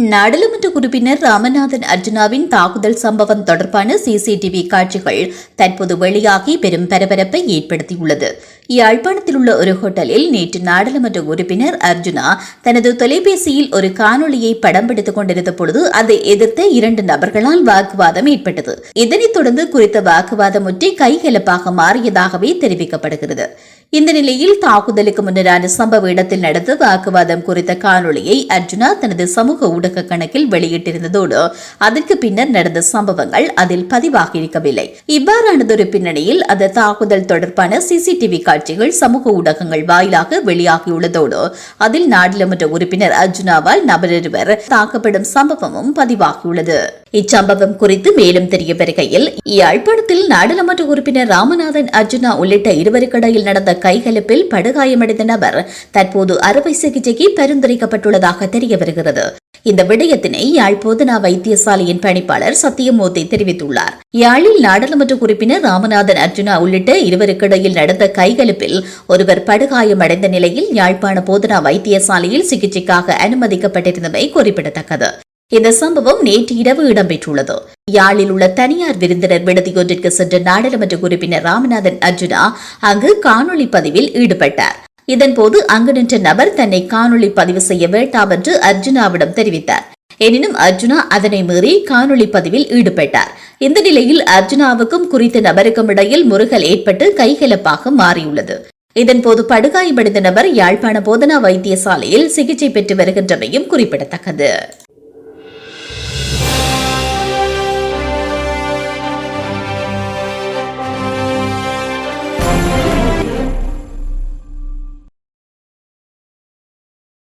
நாடாளுமன்ற உறுப்பினர் ராமநாதன் அர்ஜுனாவின் தாக்குதல் சம்பவம் தொடர்பான சிசிடிவி காட்சிகள் தற்போது வெளியாகி பெரும் பரபரப்பை ஏற்படுத்தியுள்ளது. யாழ்ப்பாணத்தில் உள்ள ஒரு ஹோட்டலில் நேற்று நாடாளுமன்ற உறுப்பினர் அர்ஜுனா தனது தொலைபேசியில் ஒரு காணொலியை படம் பிடித்துக் கொண்டிருந்த பொழுது அதை எதிர்த்த இரண்டு நபர்களால் வாக்குவாதம் ஏற்பட்டது. இதனைத் தொடர்ந்து குறித்த வாக்குவாதம் முற்றி கைகலப்பாக மாறியதாகவே தெரிவிக்கப்படுகிறது. இந்த நிலையில் தாக்குதலுக்கு முன்னரான சம்பவ இடத்தில் நடந்த வாக்குவாதம் குறித்த காணொலியை அர்ஜுனா தனது சமூக ஊடக கணக்கில் வெளியிட்டிருந்ததோடு அதற்கு பின்னர் நடந்த சம்பவங்கள் அதில் பதிவாகியிருக்கவில்லை. இவ்வாறானதொரு பின்னணியில் அந்த தாக்குதல் தொடர்பான சிசிடிவி காட்சிகள் சமூக ஊடகங்கள் வாயிலாக வெளியாகியுள்ளதோடு அதில் நாடாளுமன்ற உறுப்பினர் அர்ஜுனாவால் நபரொருவர் தாக்கப்படும் சம்பவமும் பதிவாகியுள்ளது. இச்சம்பவம் குறித்து மேலும் தெரிய வருகையில் யாழ்ப்பாணத்தில் நாடாளுமன்ற உறுப்பினர் ராமநாதன் அர்ஜுனா உள்ளிட்ட இருவருக்கிடையில் நடந்த கைகலப்பில் படுகாயமடைந்த நபர் தற்போது அறுவை சிகிச்சைக்கு பரிந்துரைக்கப்பட்டுள்ளதாக தெரிய வருகிறது. இந்த விடயத்தினை யாழ் போதனா வைத்தியசாலையின் பணிப்பாளர் சத்தியமூர்த்தி தெரிவித்துள்ளார். யாழில் நாடாளுமன்ற உறுப்பினர் ராமநாதன் அர்ஜுனா உள்ளிட்ட இருவருக்கிடையில் நடந்த கைகலப்பில் ஒருவர் படுகாயமடைந்த நிலையில் யாழ்ப்பாண போதனா வைத்தியசாலையில் சிகிச்சைக்காக அனுமதிக்கப்பட்டிருந்தமை குறிப்பிடத்தக்கது. இந்த சம்பவம் நேற்று இரவு இடம்பெற்றுள்ளது. யாழில் உள்ள தனியார் விருந்தினர் விடுதியொன்றிற்கு சென்ற நாடாளுமன்ற உறுப்பினர் ராமநாதன் அர்ஜுனா அங்கு காணொலி பதிவில் ஈடுபட்டார். இதன்போது அங்கு நின்ற நபர் தன்னை காணொலி பதிவு செய்ய வேண்டாம் என்று அர்ஜுனாவிடம் தெரிவித்தார். எனினும் அர்ஜுனா அதனை மீறி காணொலி பதிவில் ஈடுபட்டார். இந்த நிலையில் அர்ஜுனாவுக்கும் குறித்த நபருக்கும் இடையில் முறுகல் ஏற்பட்டு கைகலப்பாக மாறியுள்ளது. இதன்போது படுகாயமடைந்த நபர் யாழ்ப்பாண போதனா வைத்தியசாலையில் சிகிச்சை பெற்று வருகின்றமையும் குறிப்பிடத்தக்கது.